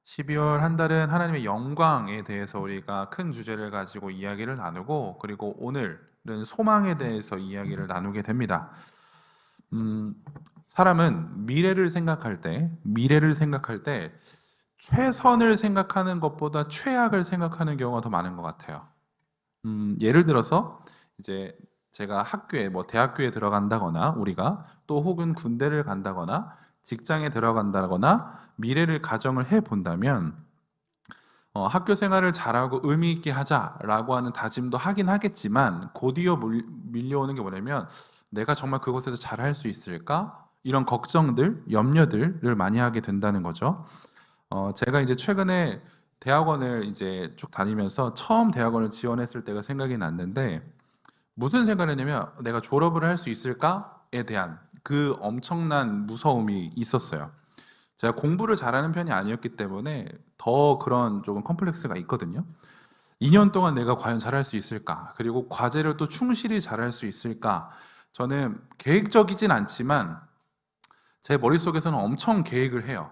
12월 한 달은 하나님의 영광에 대해서 우리가 큰 주제를 가지고 이야기를 나누고, 그리고 오늘은 소망에 대해서 이야기를 나누게 됩니다. 음, 사람은 미래를 생각할 때 최선을 생각하는 것보다 최악을 생각하는 경우가 더 많은 것 같아요. 예를 들어서 이제 제가 학교에 대학교에 들어간다거나, 우리가 또 혹은 군대를 간다거나 직장에 들어간다거나 미래를 가정을 해 본다면, 학교 생활을 잘하고 의미 있게 하자라고 하는 다짐도 하긴 하겠지만, 곧이어 밀려오는 게 뭐냐면, 내가 정말 그곳에서 잘할 수 있을까? 이런 걱정들, 염려들을 많이 하게 된다는 거죠. 제가 이제 최근에 대학원을 이제 쭉 다니면서 처음 대학원을 지원했을 때가 생각이 났는데, 무슨 생각을 했냐면, 내가 졸업을 할 수 있을까에 대한 그 엄청난 무서움이 있었어요. 제가 공부를 잘하는 편이 아니었기 때문에 더 그런 조금 컴플렉스가 있거든요. 2년 동안 내가 과연 잘할 수 있을까? 그리고 과제를 또 충실히 잘할 수 있을까? 저는 계획적이진 않지만 제 머릿속에서는 엄청 계획을 해요.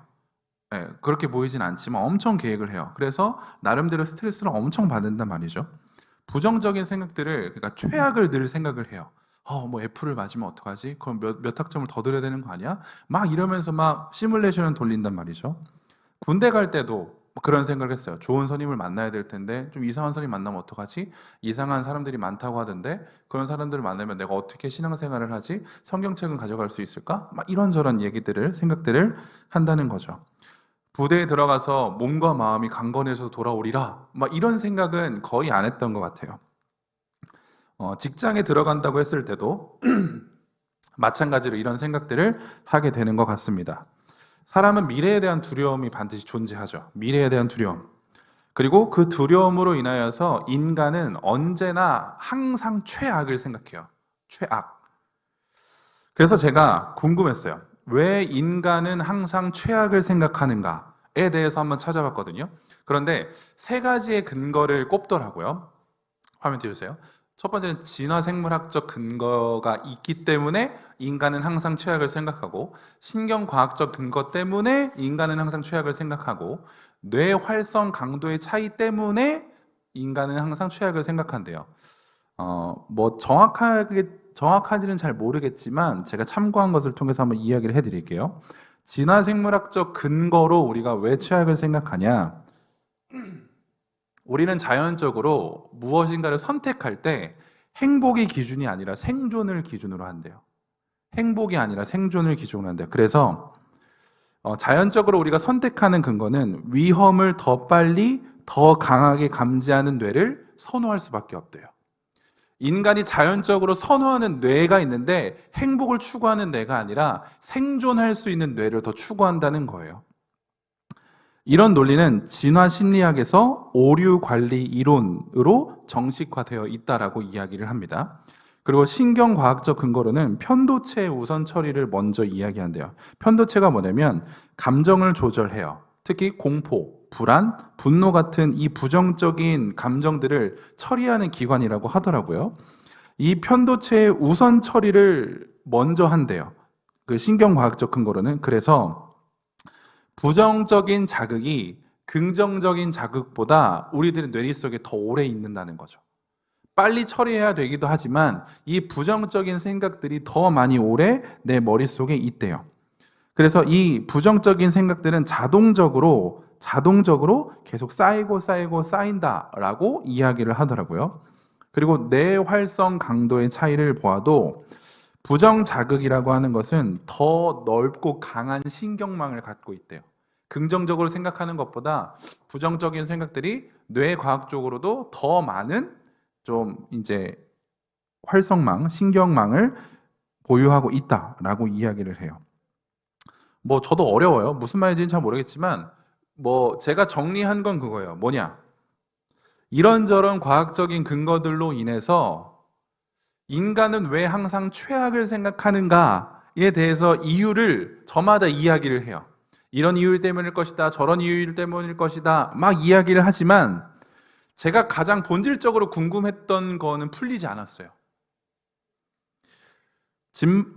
예, 그렇게 보이진 않지만 엄청 계획을 해요. 그래서 나름대로 스트레스를 엄청 받는단 말이죠. 부정적인 생각들을, 그러니까 최악을 늘 생각을 해요. 뭐 F를 맞으면 어떡하지? 그럼 몇 학점을 더 들여야 되는 거 아니야? 막 이러면서 막 시뮬레이션을 돌린단 말이죠. 군대 갈 때도 그런 생각을 했어요. 좋은 선임을 만나야 될 텐데 좀 이상한 선임 만나면 어떡하지? 이상한 사람들이 많다고 하던데 그런 사람들을 만나면 내가 어떻게 신앙생활을 하지? 성경책은 가져갈 수 있을까? 막 이런저런 생각들을 한다는 거죠. 부대에 들어가서 몸과 마음이 강건해서 돌아오리라, 막 이런 생각은 거의 안 했던 것 같아요. 직장에 들어간다고 했을 때도 마찬가지로 이런 생각들을 하게 되는 것 같습니다. 사람은 미래에 대한 두려움이 반드시 존재하죠. 미래에 대한 두려움. 그리고 그 두려움으로 인하여서 인간은 언제나 항상 최악을 생각해요. 최악. 그래서 제가 궁금했어요. 왜 인간은 항상 최악을 생각하는가에 대해서 한번 찾아봤거든요. 그런데 세 가지의 근거를 꼽더라고요. 화면 띄우세요. 첫 번째는 진화생물학적 근거가 있기 때문에 인간은 항상 최악을 생각하고, 신경과학적 근거 때문에 인간은 항상 최악을 생각하고, 뇌 활성 강도의 차이 때문에 인간은 항상 최악을 생각한대요. 정확한지는 잘 모르겠지만 제가 참고한 것을 통해서 한번 이야기를 해드릴게요. 진화생물학적 근거로 우리가 왜 최악을 생각하냐? 우리는 자연적으로 무엇인가를 선택할 때 행복이 기준이 아니라 생존을 기준으로 한대요. 행복이 아니라 생존을 기준으로 한대요. 그래서 자연적으로 우리가 선택하는 근거는 위험을 더 빨리, 더 강하게 감지하는 뇌를 선호할 수밖에 없대요. 인간이 자연적으로 선호하는 뇌가 있는데 행복을 추구하는 뇌가 아니라 생존할 수 있는 뇌를 더 추구한다는 거예요. 이런 논리는 진화 심리학에서 오류 관리 이론으로 정식화되어 있다라고 이야기를 합니다. 그리고 신경과학적 근거로는 편도체 우선 처리를 먼저 이야기한대요. 편도체가 뭐냐면 감정을 조절해요. 특히 공포, 불안, 분노 같은 이 부정적인 감정들을 처리하는 기관이라고 하더라고요. 이 편도체의 우선 처리를 먼저 한대요. 그 신경과학적 근거로는. 그래서 부정적인 자극이 긍정적인 자극보다 우리들의 뇌리 속에 더 오래 있는다는 거죠. 빨리 처리해야 되기도 하지만 이 부정적인 생각들이 더 많이 오래 내 머릿속에 있대요. 그래서 이 부정적인 생각들은 자동적으로 계속 쌓이고 쌓인다라고 이야기를 하더라고요. 그리고 뇌 활성 강도의 차이를 보아도 부정 자극이라고 하는 것은 더 넓고 강한 신경망을 갖고 있대요. 긍정적으로 생각하는 것보다 부정적인 생각들이 뇌 과학적으로도 더 많은 좀 이제 활성망, 신경망을 보유하고 있다라고 이야기를 해요. 저도 어려워요. 무슨 말인지는 잘 모르겠지만 제가 정리한 건 그거예요. 뭐냐? 이런저런 과학적인 근거들로 인해서 인간은 왜 항상 최악을 생각하는가에 대해서 이유를 저마다 이야기를 해요. 이런 이유 때문일 것이다, 저런 이유 때문일 것이다, 막 이야기를 하지만 제가 가장 본질적으로 궁금했던 거는 풀리지 않았어요.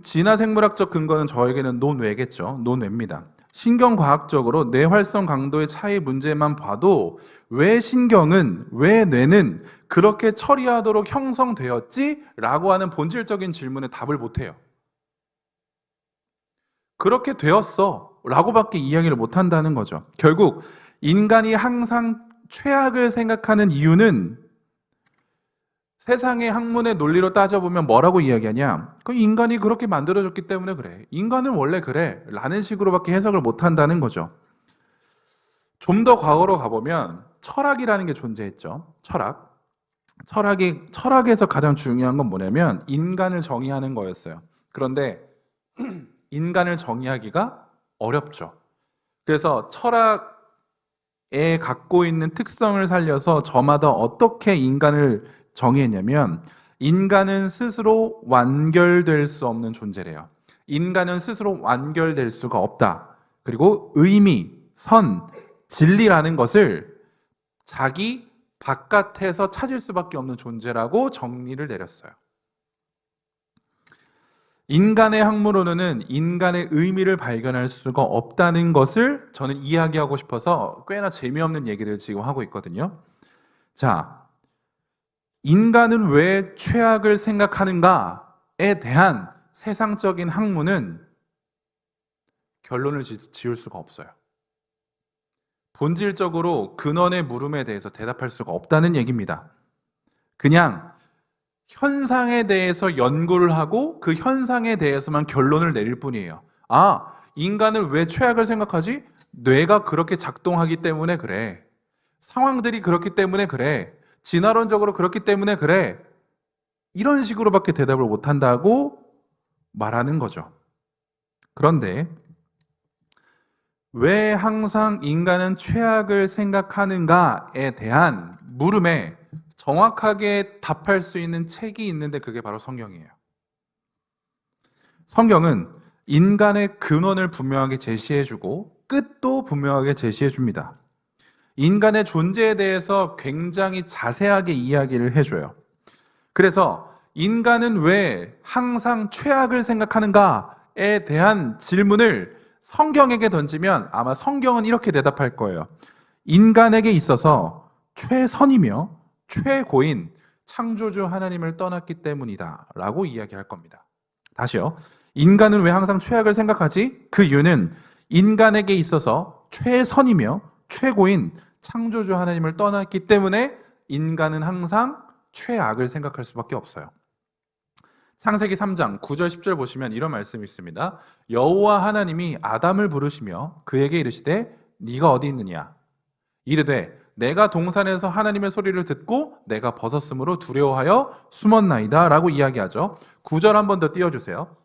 진화생물학적 근거는 저에게는 논외겠죠. 논외입니다. 신경과학적으로 뇌 활성 강도의 차이 문제만 봐도 왜 신경은, 왜 뇌는 그렇게 처리하도록 형성되었지? 라고 하는 본질적인 질문에 답을 못해요. 그렇게 되었어 라고밖에 이야기를 못한다는 거죠. 결국 인간이 항상 최악을 생각하는 이유는 세상의 학문의 논리로 따져보면 뭐라고 이야기하냐? 그 인간이 그렇게 만들어졌기 때문에 그래. 인간은 원래 그래. 라는 식으로밖에 해석을 못한다는 거죠. 좀 더 과거로 가보면 철학이라는 게 존재했죠. 철학에서 가장 중요한 건 뭐냐면 인간을 정의하는 거였어요. 그런데 인간을 정의하기가 어렵죠. 그래서 철학에 갖고 있는 특성을 살려서 저마다 어떻게 인간을 정의했냐면 인간은 스스로 완결될 수 없는 존재래요. 인간은 스스로 완결될 수가 없다. 그리고 의미, 선, 진리라는 것을 자기 바깥에서 찾을 수밖에 없는 존재라고 정리를 내렸어요. 인간의 학문으로는 인간의 의미를 발견할 수가 없다는 것을 저는 이야기하고 싶어서 꽤나 재미없는 얘기를 지금 하고 있거든요. 자, 인간은 왜 최악을 생각하는가에 대한 세상적인 학문은 결론을 지을 수가 없어요. 본질적으로 근원의 물음에 대해서 대답할 수가 없다는 얘기입니다. 그냥 현상에 대해서 연구를 하고 그 현상에 대해서만 결론을 내릴 뿐이에요. 아, 인간은 왜 최악을 생각하지? 뇌가 그렇게 작동하기 때문에 그래. 상황들이 그렇기 때문에 그래. 진화론적으로 그렇기 때문에 그래. 이런 식으로밖에 대답을 못한다고 말하는 거죠. 그런데 왜 항상 인간은 최악을 생각하는가에 대한 물음에 정확하게 답할 수 있는 책이 있는데 그게 바로 성경이에요. 성경은 인간의 근원을 분명하게 제시해주고 끝도 분명하게 제시해줍니다. 인간의 존재에 대해서 굉장히 자세하게 이야기를 해줘요. 그래서 인간은 왜 항상 최악을 생각하는가에 대한 질문을 성경에게 던지면 아마 성경은 이렇게 대답할 거예요. 인간에게 있어서 최선이며 최고인 창조주 하나님을 떠났기 때문이다 라고 이야기할 겁니다. 다시요. 인간은 왜 항상 최악을 생각하지? 그 이유는 인간에게 있어서 최선이며 최고인 창조주 하나님을 떠났기 때문에 인간은 항상 최악을 생각할 수밖에 없어요. 창세기 3장 9절 10절 보시면 이런 말씀이 있습니다. 여호와 하나님이 아담을 부르시며 그에게 이르시되 네가 어디 있느냐? 이르되 내가 동산에서 하나님의 소리를 듣고 내가 벗었으므로 두려워하여 숨었나이다 라고 이야기하죠. 9절 한 번 더 띄워주세요.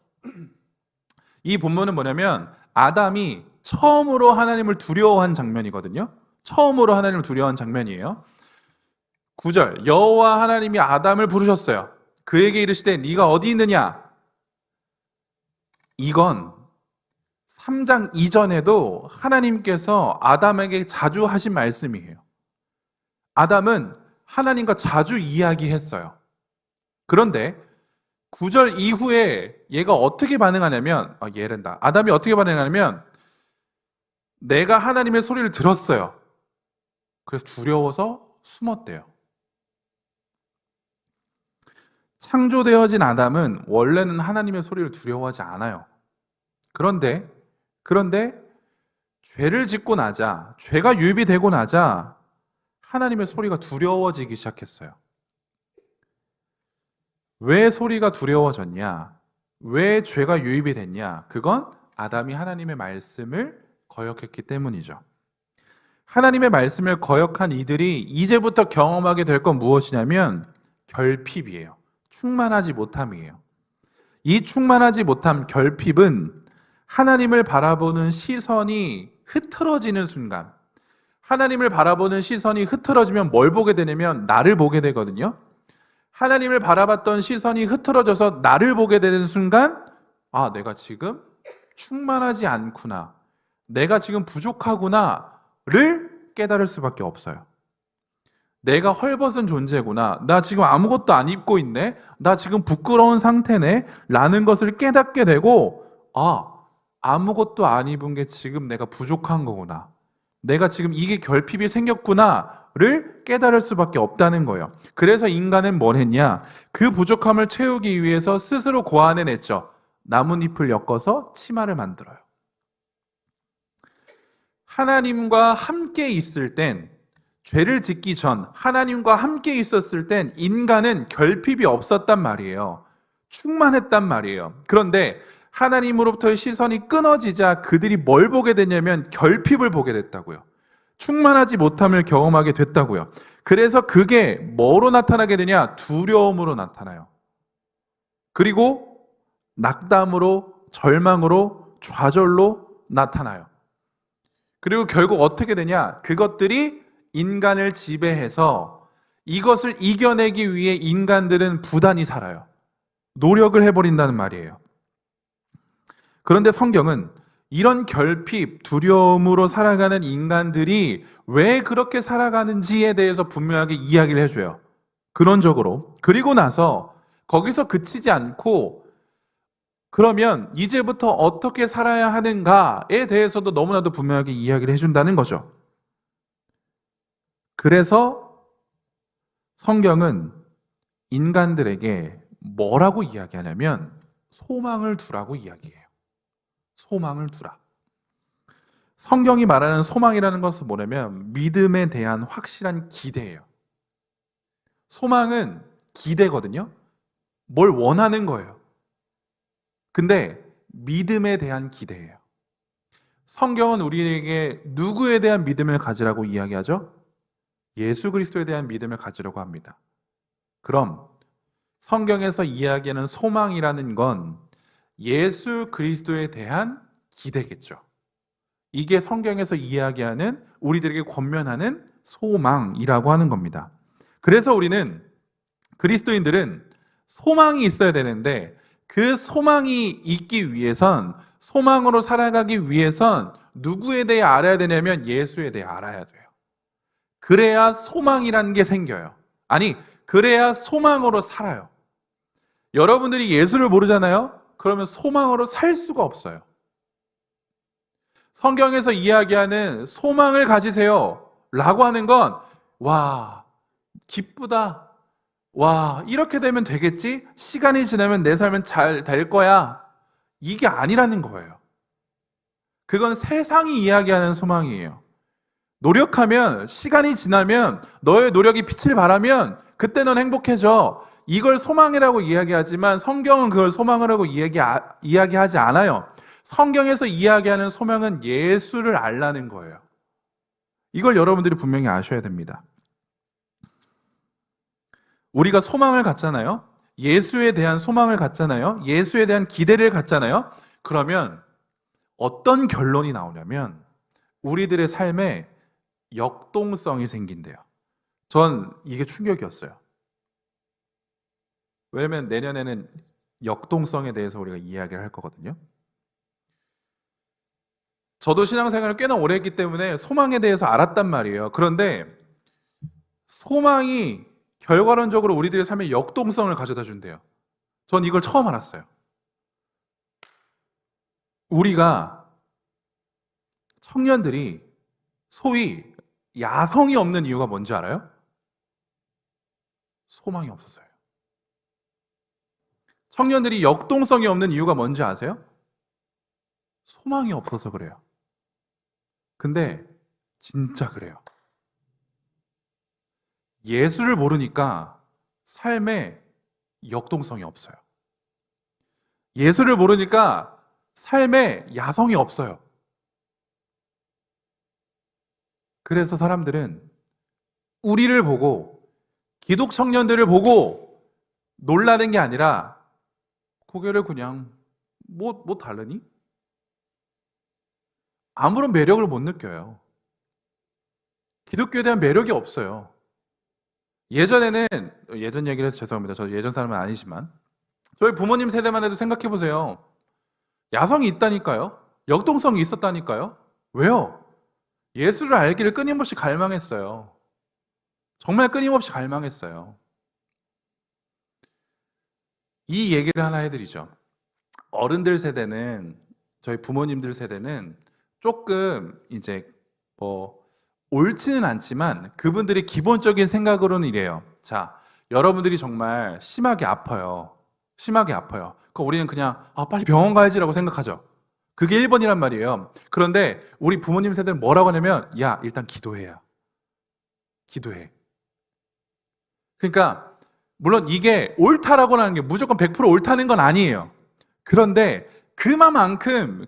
이 본문은 뭐냐면 아담이 처음으로 하나님을 두려워한 장면이거든요. 처음으로 하나님을 두려워한 장면이에요. 9절 여호와 하나님이 아담을 부르셨어요. 그에게 이르시되 네가 어디 있느냐? 이건 3장 이전에도 하나님께서 아담에게 자주 하신 말씀이에요. 아담은 하나님과 자주 이야기했어요. 그런데 9절 이후에 얘가 어떻게 반응하냐면 얘란다. 아담이 어떻게 반응하냐면 내가 하나님의 소리를 들었어요. 그래서 두려워서 숨었대요. 창조되어진 아담은 원래는 하나님의 소리를 두려워하지 않아요. 그런데 죄를 짓고 나자, 죄가 유입이 되고 나자 하나님의 소리가 두려워지기 시작했어요. 왜 소리가 두려워졌냐? 왜 죄가 유입이 됐냐? 그건 아담이 하나님의 말씀을 거역했기 때문이죠. 하나님의 말씀을 거역한 이들이 이제부터 경험하게 될 건 무엇이냐면 결핍이에요. 충만하지 못함이에요. 이 충만하지 못함, 결핍은 하나님을 바라보는 시선이 흐트러지는 순간, 하나님을 바라보는 시선이 흐트러지면 뭘 보게 되냐면 나를 보게 되거든요. 하나님을 바라봤던 시선이 흐트러져서 나를 보게 되는 순간 내가 지금 충만하지 않구나, 내가 지금 부족하구나를 깨달을 수밖에 없어요. 내가 헐벗은 존재구나, 나 지금 아무것도 안 입고 있네, 나 지금 부끄러운 상태네 라는 것을 깨닫게 되고 아무것도 안 입은 게 지금 내가 부족한 거구나. 내가 지금 이게 결핍이 생겼구나를 깨달을 수밖에 없다는 거예요. 그래서 인간은 뭘 했냐? 그 부족함을 채우기 위해서 스스로 고안해냈죠. 나뭇잎을 엮어서 치마를 만들어요. 하나님과 함께 있을 땐, 죄를 짓기 전 하나님과 함께 있었을 땐 인간은 결핍이 없었단 말이에요. 충만했단 말이에요. 그런데 하나님으로부터의 시선이 끊어지자 그들이 뭘 보게 됐냐면 결핍을 보게 됐다고요. 충만하지 못함을 경험하게 됐다고요. 그래서 그게 뭐로 나타나게 되냐? 두려움으로 나타나요. 그리고 낙담으로, 절망으로, 좌절로 나타나요. 그리고 결국 어떻게 되냐? 그것들이 인간을 지배해서 이것을 이겨내기 위해 인간들은 부단히 살아요. 노력을 해버린다는 말이에요. 그런데 성경은 이런 결핍, 두려움으로 살아가는 인간들이 왜 그렇게 살아가는지에 대해서 분명하게 이야기를 해줘요. 근원적으로. 그리고 나서 거기서 그치지 않고 그러면 이제부터 어떻게 살아야 하는가에 대해서도 너무나도 분명하게 이야기를 해준다는 거죠. 그래서 성경은 인간들에게 뭐라고 이야기하냐면 소망을 두라고 이야기해요. 소망을 두라. 성경이 말하는 소망이라는 것은 뭐냐면 믿음에 대한 확실한 기대예요. 소망은 기대거든요. 뭘 원하는 거예요. 근데 믿음에 대한 기대예요. 성경은 우리에게 누구에 대한 믿음을 가지라고 이야기하죠? 예수 그리스도에 대한 믿음을 가지려고 합니다. 그럼 성경에서 이야기하는 소망이라는 건 예수 그리스도에 대한 기대겠죠. 이게 성경에서 이야기하는 우리들에게 권면하는 소망이라고 하는 겁니다. 그래서 우리는 그리스도인들은 소망이 있어야 되는데 그 소망이 있기 위해선 소망으로 살아가기 위해선 누구에 대해 알아야 되냐면 예수에 대해 알아야 돼요. 그래야 소망이라는 게 생겨요. 아니, 그래야 소망으로 살아요. 여러분들이 예수를 모르잖아요? 그러면 소망으로 살 수가 없어요. 성경에서 이야기하는 소망을 가지세요 라고 하는 건 와, 기쁘다. 와, 이렇게 되면 되겠지? 시간이 지나면 내 삶은 잘 될 거야. 이게 아니라는 거예요. 그건 세상이 이야기하는 소망이에요. 노력하면, 시간이 지나면, 너의 노력이 빛을 발하면 그때 넌 행복해져. 이걸 소망이라고 이야기하지만 성경은 그걸 소망이라고 이야기하지 않아요. 성경에서 이야기하는 소망은 예수를 알라는 거예요. 이걸 여러분들이 분명히 아셔야 됩니다. 우리가 소망을 갖잖아요. 예수에 대한 소망을 갖잖아요. 예수에 대한 기대를 갖잖아요. 그러면 어떤 결론이 나오냐면 우리들의 삶에 역동성이 생긴대요. 전 이게 충격이었어요. 왜냐면 내년에는 역동성에 대해서 우리가 이야기를 할 거거든요. 저도 신앙생활을 꽤나 오래 했기 때문에 소망에 대해서 알았단 말이에요. 그런데 소망이 결과론적으로 우리들의 삶에 역동성을 가져다 준대요. 전 이걸 처음 알았어요. 우리가 청년들이 소위 야성이 없는 이유가 뭔지 알아요? 소망이 없어서요. 청년들이 역동성이 없는 이유가 뭔지 아세요? 소망이 없어서 그래요. 근데 진짜 그래요. 예수를 모르니까 삶에 역동성이 없어요. 예수를 모르니까 삶에 야성이 없어요. 그래서 사람들은 우리를 보고 기독 청년들을 보고 놀라는 게 아니라 고개를 그냥 뭐 다르니? 아무런 매력을 못 느껴요. 기독교에 대한 매력이 없어요. 예전에는 예전 얘기를 해서 죄송합니다. 저 예전 사람은 아니지만 저희 부모님 세대만 해도 생각해 보세요. 야성이 있다니까요. 역동성이 있었다니까요. 왜요? 예수를 알기를 끊임없이 갈망했어요. 정말 끊임없이 갈망했어요. 이 얘기를 하나 해드리죠. 어른들 세대는 저희 부모님들 세대는 조금 이제 뭐 옳지는 않지만 그분들의 기본적인 생각으로는 이래요. 자, 여러분들이 정말 심하게 아파요. 심하게 아파요. 우리는 그냥 빨리 병원 가야지라고 생각하죠. 그게 1번이란 말이에요. 그런데 우리 부모님 세대는 뭐라고 하냐면 야, 일단 기도해야. 기도해. 그러니까 물론 이게 옳다라고 하는 게 무조건 100% 옳다는 건 아니에요. 그런데 그만큼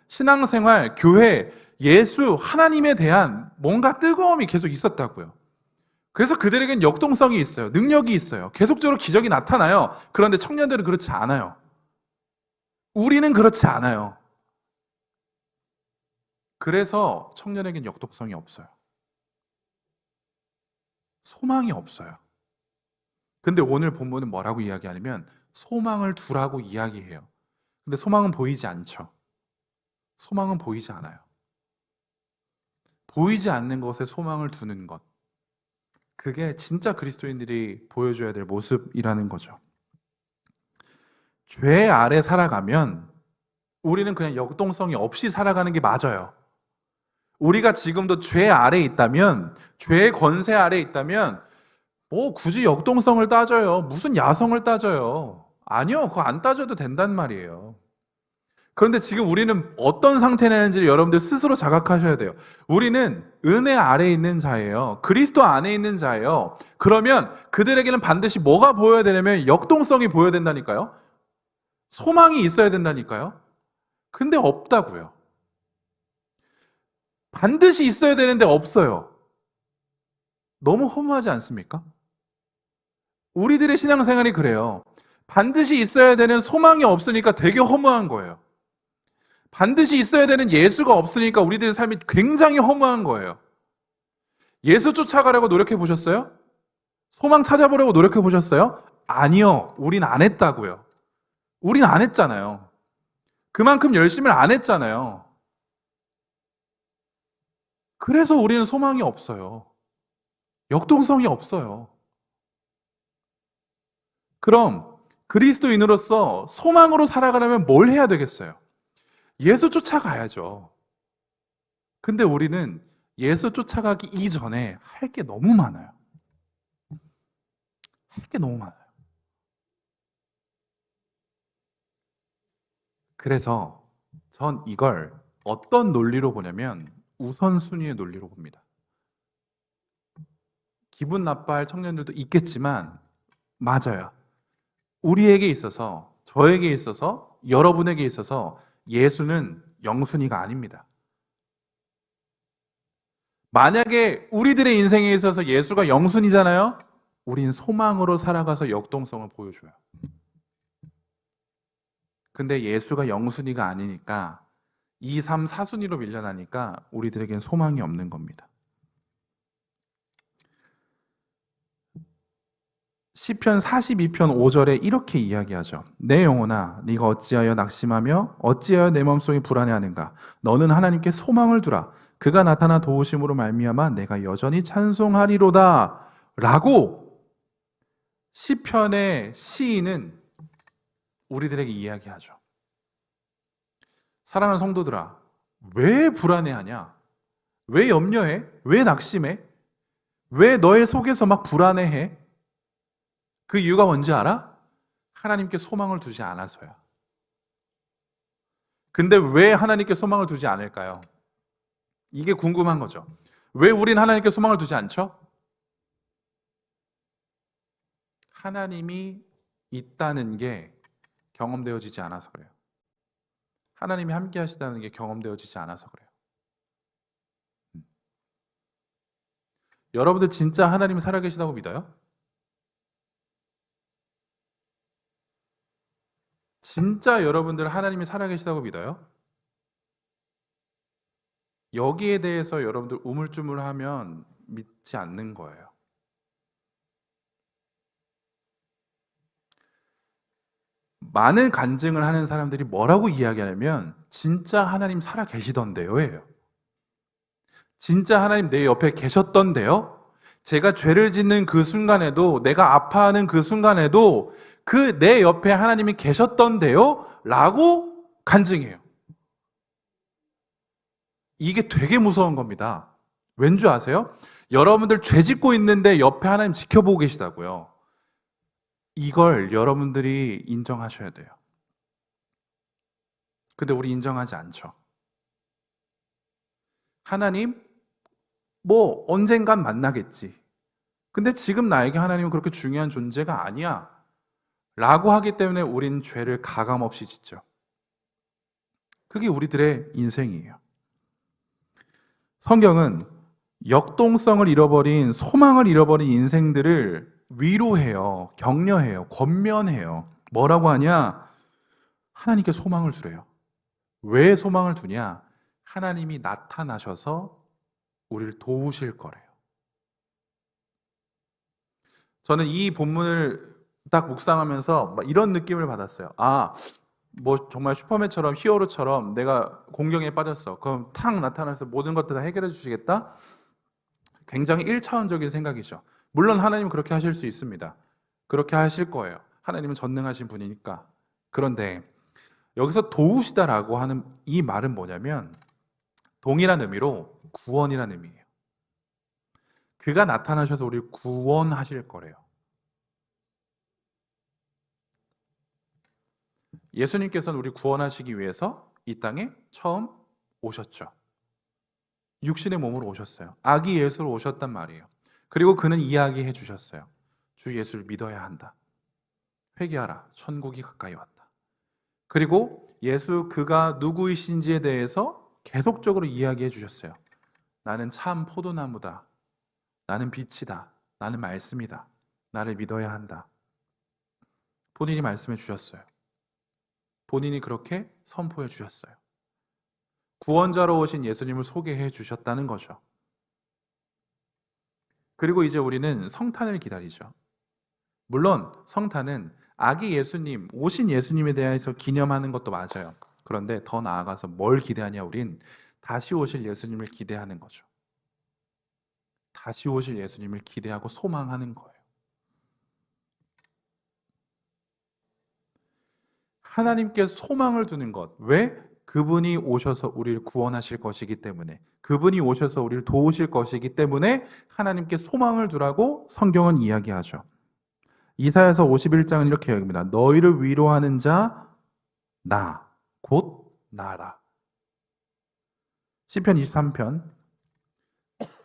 신앙생활, 교회, 예수, 하나님에 대한 뭔가 뜨거움이 계속 있었다고요. 그래서 그들에겐 역동성이 있어요. 능력이 있어요. 계속적으로 기적이 나타나요. 그런데 청년들은 그렇지 않아요. 우리는 그렇지 않아요. 그래서 청년에겐 역동성이 없어요. 소망이 없어요. 근데 오늘 본문은 뭐라고 이야기하냐면 소망을 두라고 이야기해요. 근데 소망은 보이지 않죠. 소망은 보이지 않아요. 보이지 않는 것에 소망을 두는 것. 그게 진짜 그리스도인들이 보여줘야 될 모습이라는 거죠. 죄 아래 살아가면 우리는 그냥 역동성이 없이 살아가는 게 맞아요. 우리가 지금도 죄 아래 있다면, 죄의 권세 아래 있다면 뭐 굳이 역동성을 따져요. 무슨 야성을 따져요. 아니요. 그거 안 따져도 된단 말이에요. 그런데 지금 우리는 어떤 상태냐는지 여러분들 스스로 자각하셔야 돼요. 우리는 은혜 아래에 있는 자예요. 그리스도 안에 있는 자예요. 그러면 그들에게는 반드시 뭐가 보여야 되냐면 역동성이 보여야 된다니까요. 소망이 있어야 된다니까요. 근데 없다고요. 반드시 있어야 되는데 없어요. 너무 허무하지 않습니까? 우리들의 신앙생활이 그래요. 반드시 있어야 되는 소망이 없으니까 되게 허무한 거예요. 반드시 있어야 되는 예수가 없으니까 우리들의 삶이 굉장히 허무한 거예요. 예수 쫓아가려고 노력해 보셨어요? 소망 찾아보려고 노력해 보셨어요? 아니요. 우린 안 했다고요. 우린 안 했잖아요. 그만큼 열심을 안 했잖아요. 그래서 우리는 소망이 없어요. 역동성이 없어요. 그럼 그리스도인으로서 소망으로 살아가려면 뭘 해야 되겠어요? 예수 쫓아가야죠. 근데 우리는 예수 쫓아가기 이전에 할 게 너무 많아요. 할 게 너무 많아요. 그래서 전 이걸 어떤 논리로 보냐면 우선순위의 논리로 봅니다. 기분 나빠할 청년들도 있겠지만 맞아요. 우리에게 있어서, 저에게 있어서, 여러분에게 있어서 예수는 영순위가 아닙니다. 만약에 우리들의 인생에 있어서 예수가 영순위잖아요? 우린 소망으로 살아가서 역동성을 보여줘요. 근데 예수가 영순위가 아니니까 2, 3, 4순위로 밀려나니까 우리들에겐 소망이 없는 겁니다. 시편 42편 5절에 이렇게 이야기하죠. 내 영혼아 네가 어찌하여 낙심하며 어찌하여 내 마음속이 불안해하는가. 너는 하나님께 소망을 두라. 그가 나타나 도우심으로 말미암아 내가 여전히 찬송하리로다. 라고 시편의 시인은 우리들에게 이야기하죠. 사랑하는 성도들아, 왜 불안해하냐? 왜 염려해? 왜 낙심해? 왜 너의 속에서 막 불안해해? 그 이유가 뭔지 알아? 하나님께 소망을 두지 않아서야. 근데 왜 하나님께 소망을 두지 않을까요? 이게 궁금한 거죠. 왜 우린 하나님께 소망을 두지 않죠? 하나님이 있다는 게 경험되어지지 않아서 그래요. 하나님이 함께 하시다는 게 경험되어지지 않아서 그래요. 여러분들 진짜 하나님이 살아계시다고 믿어요? 진짜 여러분들 하나님이 살아계시다고 믿어요? 여기에 대해서 여러분들 우물쭈물하면 믿지 않는 거예요. 많은 간증을 하는 사람들이 뭐라고 이야기하냐면 진짜 하나님 살아계시던데요 예요. 진짜 하나님 내 옆에 계셨던데요? 제가 죄를 짓는 그 순간에도, 내가 아파하는 그 순간에도 그 내 옆에 하나님이 계셨던데요? 라고 간증해요. 이게 되게 무서운 겁니다. 왠지 아세요? 여러분들 죄 짓고 있는데 옆에 하나님 지켜보고 계시다고요. 이걸 여러분들이 인정하셔야 돼요. 근데 우리 인정하지 않죠. 하나님, 뭐 언젠간 만나겠지. 근데 지금 나에게 하나님은 그렇게 중요한 존재가 아니야. 라고 하기 때문에 우린 죄를 가감없이 짓죠. 그게 우리들의 인생이에요. 성경은 역동성을 잃어버린, 소망을 잃어버린 인생들을 위로해요. 격려해요. 권면해요. 뭐라고 하냐? 하나님께 소망을 두래요. 왜 소망을 두냐? 하나님이 나타나셔서 우리를 도우실 거래요. 저는 이 본문을 딱 묵상하면서 이런 느낌을 받았어요. 뭐 정말 슈퍼맨처럼, 히어로처럼 내가 공경에 빠졌어. 그럼 탁 나타나서 모든 것들 다 해결해 주시겠다? 굉장히 1차원적인 생각이죠. 물론 하나님은 그렇게 하실 수 있습니다. 그렇게 하실 거예요. 하나님은 전능하신 분이니까. 그런데 여기서 도우시다라고 하는 이 말은 뭐냐면 동일한 의미로 구원이라는 의미예요. 그가 나타나셔서 우리를 구원하실 거래요. 예수님께서는 우리 구원하시기 위해서 이 땅에 처음 오셨죠. 육신의 몸으로 오셨어요. 아기 예수로 오셨단 말이에요. 그리고 그는 이야기해 주셨어요. 주 예수를 믿어야 한다. 회개하라. 천국이 가까이 왔다. 그리고 예수 그가 누구이신지에 대해서 계속적으로 이야기해 주셨어요. 나는 참 포도나무다. 나는 빛이다. 나는 말씀이다. 나를 믿어야 한다. 본인이 말씀해 주셨어요. 본인이 그렇게 선포해 주셨어요. 구원자로 오신 예수님을 소개해 주셨다는 거죠. 그리고 이제 우리는 성탄을 기다리죠. 물론 성탄은 아기 예수님, 오신 예수님에 대해서 기념하는 것도 맞아요. 그런데 더 나아가서 뭘 기대하냐? 우린 다시 오실 예수님을 기대하는 거죠. 다시 오실 예수님을 기대하고 소망하는 거예요. 하나님께 소망을 두는 것. 왜? 그분이 오셔서 우리를 구원하실 것이기 때문에, 그분이 오셔서 우리를 도우실 것이기 때문에 하나님께 소망을 두라고 성경은 이야기하죠. 이사야서 51장은 이렇게 얘기합니다. 너희를 위로하는 자 나, 곧 나라. 시편 23편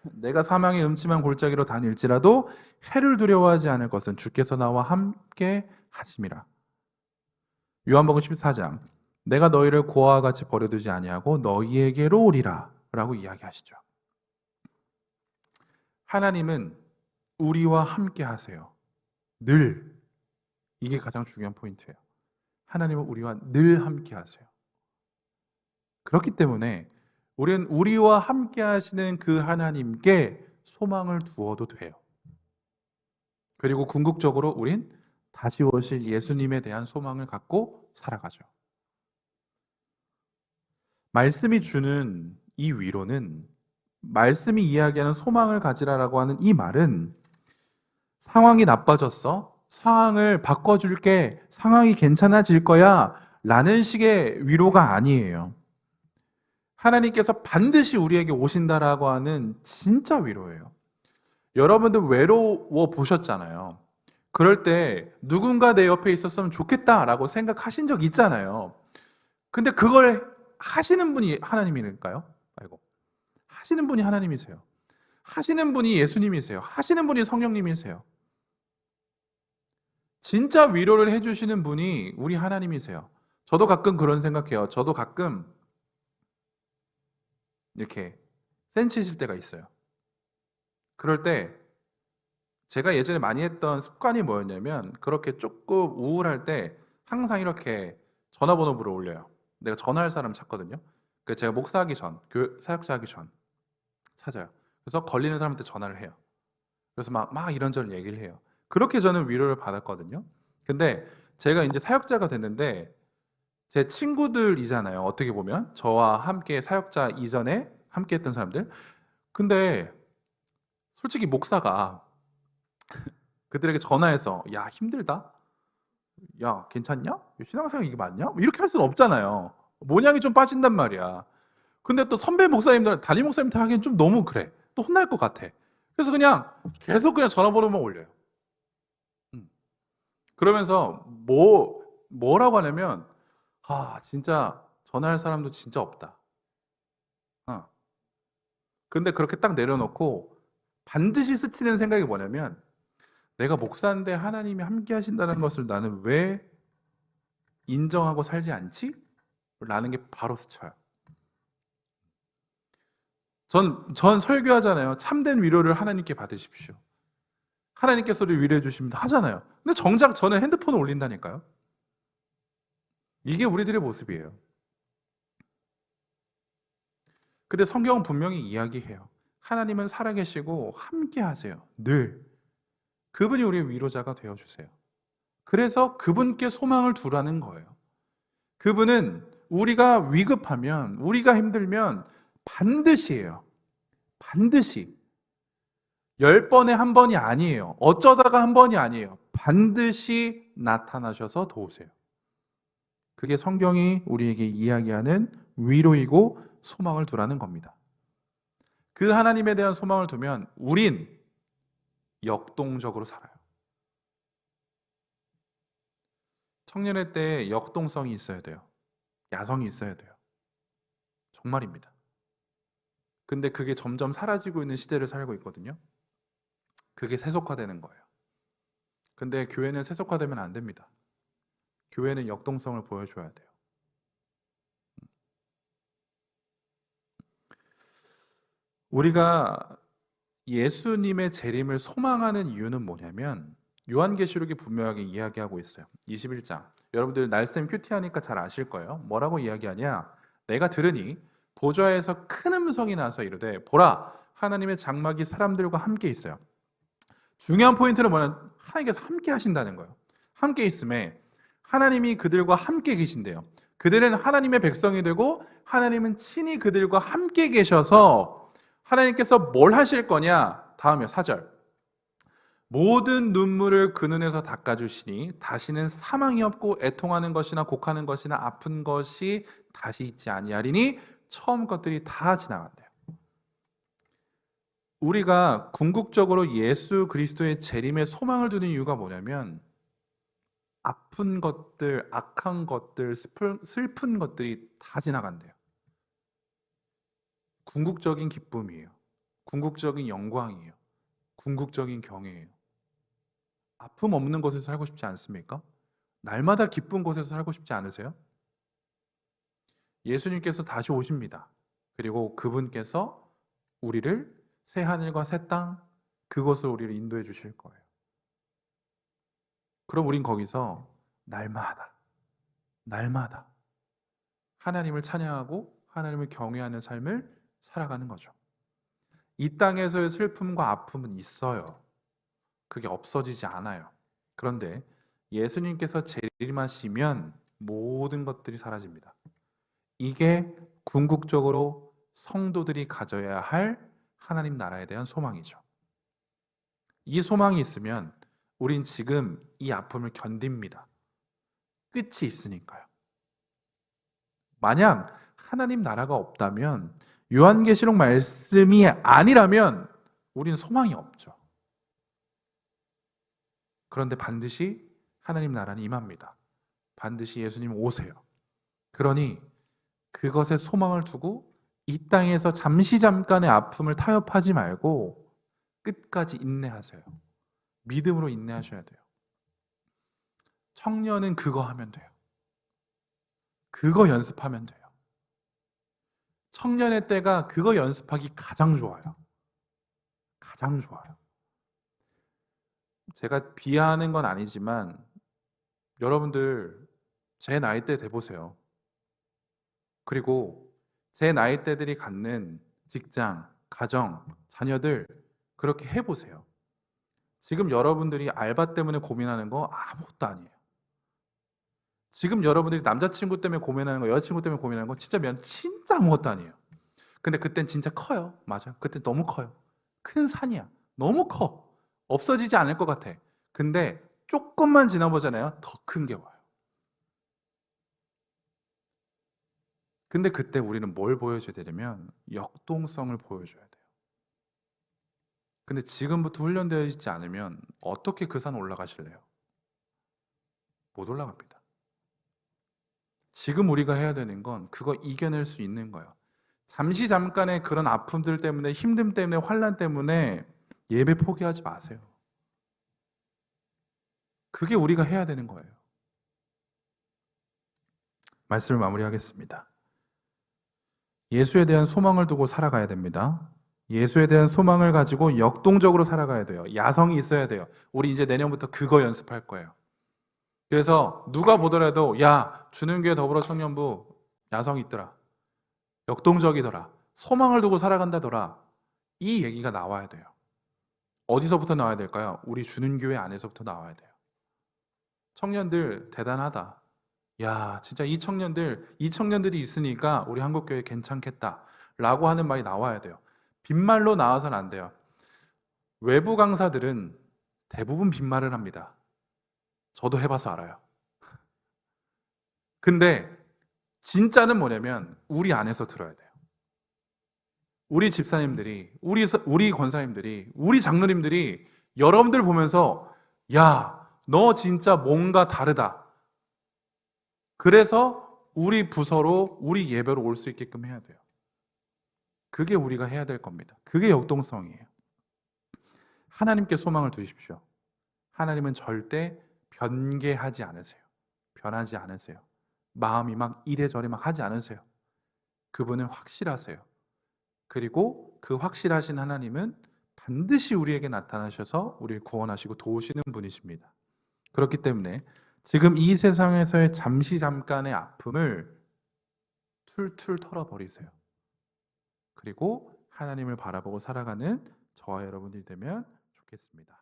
내가 사망의 음침한 골짜기로 다닐지라도 해를 두려워하지 않을 것은 주께서 나와 함께 하심이라. 요한복음 14장 내가 너희를 고아와 같이 버려두지 아니하고 너희에게로 오리라 라고 이야기하시죠. 하나님은 우리와 함께 하세요. 늘. 이게 가장 중요한 포인트예요. 하나님은 우리와 늘 함께 하세요. 그렇기 때문에 우리는 우리와 함께 하시는 그 하나님께 소망을 두어도 돼요. 그리고 궁극적으로 우린 다시 오실 예수님에 대한 소망을 갖고 살아가죠. 말씀이 주는 이 위로는, 말씀이 이야기하는 소망을 가지라라고 하는 이 말은 상황이 나빠졌어? 상황을 바꿔줄게. 상황이 괜찮아질 거야. 라는 식의 위로가 아니에요. 하나님께서 반드시 우리에게 오신다라고 하는 진짜 위로예요. 여러분들 외로워 보셨잖아요. 그럴 때 누군가 내 옆에 있었으면 좋겠다라고 생각하신 적 있잖아요. 근데 그걸 하시는 분이 하나님일까요? 하시는 분이 하나님이세요. 하시는 분이 예수님이세요. 하시는 분이 성령님이세요. 진짜 위로를 해주시는 분이 우리 하나님이세요. 저도 가끔 그런 생각해요. 저도 가끔 이렇게 센치해질 때가 있어요. 그럴 때 제가 예전에 많이 했던 습관이 뭐였냐면, 그렇게 조금 우울할 때 항상 이렇게 전화번호부를 올려요. 내가 전화할 사람 찾거든요. 그래서 제가 목사하기 전, 사역자 하기 전 찾아요. 그래서 걸리는 사람한테 전화를 해요. 그래서 막 이런저런 얘기를 해요. 그렇게 저는 위로를 받았거든요. 근데 제가 이제 사역자가 됐는데 제 친구들이잖아요. 어떻게 보면 저와 함께 사역자 이전에 함께 했던 사람들. 근데 솔직히 목사가 그들에게 전화해서 야 힘들다? 야 괜찮냐? 신앙생활 이게 맞냐? 이렇게 할 수는 없잖아요. 모양이 좀 빠진단 말이야. 근데 또 선배 목사님들, 담임 목사님들 하기엔 좀 너무 그래. 또 혼날 것 같아. 그래서 그냥 계속 그냥 전화번호만 올려요. 그러면서 뭐라고 하냐면, 진짜 전화할 사람도 진짜 없다. 근데 그렇게 딱 내려놓고 반드시 스치는 생각이 뭐냐면, 내가 목사인데 하나님이 함께 하신다는 것을 나는 왜 인정하고 살지 않지? 라는 게 바로 스쳐요. 전 설교하잖아요. 참된 위로를 하나님께 받으십시오. 하나님께서 위로해 주십니다 하잖아요. 근데 정작 저는 핸드폰을 올린다니까요. 이게 우리들의 모습이에요. 근데 성경은 분명히 이야기해요. 하나님은 살아계시고 함께 하세요. 늘. 그분이 우리의 위로자가 되어주세요. 그래서 그분께 소망을 두라는 거예요. 그분은 우리가 위급하면, 우리가 힘들면 반드시 해요. 반드시. 10번에 한 번이 아니에요. 어쩌다가 한 번이 아니에요. 반드시 나타나셔서 도우세요. 그게 성경이 우리에게 이야기하는 위로이고 소망을 두라는 겁니다. 그 하나님에 대한 소망을 두면 우린 역동적으로 살아요. 청년의 때 역동성이 있어야 돼요. 야성이 있어야 돼요. 정말입니다. 근데 그게 점점 사라지고 있는 시대를 살고 있거든요. 그게 세속화되는 거예요. 근데 교회는 세속화되면 안 됩니다. 교회는 역동성을 보여줘야 돼요. 우리가 예수님의 재림을 소망하는 이유는 뭐냐면 요한계시록이 분명하게 이야기하고 있어요. 21장. 여러분들 날쌤 큐티하니까 잘 아실 거예요. 뭐라고 이야기하냐? 내가 들으니 보좌에서 큰 음성이 나서 이르되 보라 하나님의 장막이 사람들과 함께 있어요. 중요한 포인트는 뭐냐면 하나님께서 함께 하신다는 거예요. 함께 있음에 하나님이 그들과 함께 계신대요. 그들은 하나님의 백성이 되고 하나님은 친히 그들과 함께 계셔서 하나님께서 뭘 하실 거냐? 다음이요. 4절. 모든 눈물을 그 눈에서 닦아주시니 다시는 사망이 없고 애통하는 것이나 곡하는 것이나 아픈 것이 다시 있지 아니하리니 처음 것들이 다 지나간대요. 우리가 궁극적으로 예수 그리스도의 재림에 소망을 두는 이유가 뭐냐면 아픈 것들, 악한 것들, 슬픈 것들이 다 지나간대요. 궁극적인 기쁨이에요. 궁극적인 영광이에요. 궁극적인 경외예요. 아픔 없는 곳에서 살고 싶지 않습니까? 날마다 기쁜 곳에서 살고 싶지 않으세요? 예수님께서 다시 오십니다. 그리고 그분께서 우리를 새 하늘과 새 땅, 그곳을 우리를 인도해 주실 거예요. 그럼 우린 거기서 날마다 하나님을 찬양하고 하나님을 경외하는 삶을 살아가는 거죠. 이 땅에서의 슬픔과 아픔은 있어요. 그게 없어지지 않아요. 그런데 예수님께서 재림하시면 모든 것들이 사라집니다. 이게 궁극적으로 성도들이 가져야 할 하나님 나라에 대한 소망이죠. 이 소망이 있으면 우린 지금 이 아픔을 견딥니다. 끝이 있으니까요. 만약 하나님 나라가 없다면, 요한계시록 말씀이 아니라면 우린 소망이 없죠. 그런데 반드시 하나님 나라는 임합니다. 반드시 예수님 오세요. 그러니 그것에 소망을 두고 이 땅에서 잠깐의 아픔을 타협하지 말고 끝까지 인내하세요. 믿음으로 인내하셔야 돼요. 청년은 그거 하면 돼요. 그거 연습하면 돼요. 청년의 때가 그거 연습하기 가장 좋아요. 가장 좋아요. 제가 비하하는 건 아니지만 여러분들 제 나이 때 돼보세요. 그리고 제 나이 때들이 갖는 직장, 가정, 자녀들 그렇게 해보세요. 지금 여러분들이 알바 때문에 고민하는 거 아무것도 아니에요. 지금 여러분들이 남자친구 때문에 고민하는 거, 여자친구 때문에 고민하는 거 진짜 아무것도 아니에요. 근데 그땐 진짜 커요. 맞아요. 그때 너무 커요. 큰 산이야. 너무 커. 없어지지 않을 것 같아. 근데 조금만 지나보잖아요. 더 큰 게 와요. 근데 그때 우리는 뭘 보여줘야 되냐면 역동성을 보여줘야 돼요. 근데 지금부터 훈련되어 있지 않으면 어떻게 그 산 올라가실래요? 못 올라갑니다. 지금 우리가 해야 되는 건 그거 이겨낼 수 있는 거예요. 잠깐의 그런 아픔들 때문에, 힘듦 때문에, 환난 때문에 예배 포기하지 마세요. 그게 우리가 해야 되는 거예요. 말씀을 마무리하겠습니다. 예수에 대한 소망을 두고 살아가야 됩니다. 예수에 대한 소망을 가지고 역동적으로 살아가야 돼요. 야성이 있어야 돼요. 우리 이제 내년부터 그거 연습할 거예요. 그래서 누가 보더라도 야, 주는교회 더불어청년부 야성이 있더라. 역동적이더라. 소망을 두고 살아간다더라. 이 얘기가 나와야 돼요. 어디서부터 나와야 될까요? 우리 주는교회 안에서부터 나와야 돼요. 청년들 대단하다. 야, 진짜 이 청년들이 있으니까 우리 한국교회 괜찮겠다. 라고 하는 말이 나와야 돼요. 빈말로 나와서는 안 돼요. 외부 강사들은 대부분 빈말을 합니다. 저도 해봐서 알아요. 근데 진짜는 뭐냐면 우리 안에서 들어야 돼요. 우리 집사님들이, 우리 권사님들이, 우리 장로님들이 여러분들 보면서 야, 너 진짜 뭔가 다르다. 그래서 우리 부서로, 우리 예배로 올 수 있게끔 해야 돼요. 그게 우리가 해야 될 겁니다. 그게 역동성이에요. 하나님께 소망을 두십시오. 하나님은 절대 변개하지 않으세요. 변하지 않으세요. 마음이 막 이래저래 막 하지 않으세요. 그분은 확실하세요. 그리고 그 확실하신 하나님은 반드시 우리에게 나타나셔서 우리를 구원하시고 도우시는 분이십니다. 그렇기 때문에 지금 이 세상에서의 잠깐의 아픔을 툴툴 털어버리세요. 그리고 하나님을 바라보고 살아가는 저와 여러분들이 되면 좋겠습니다.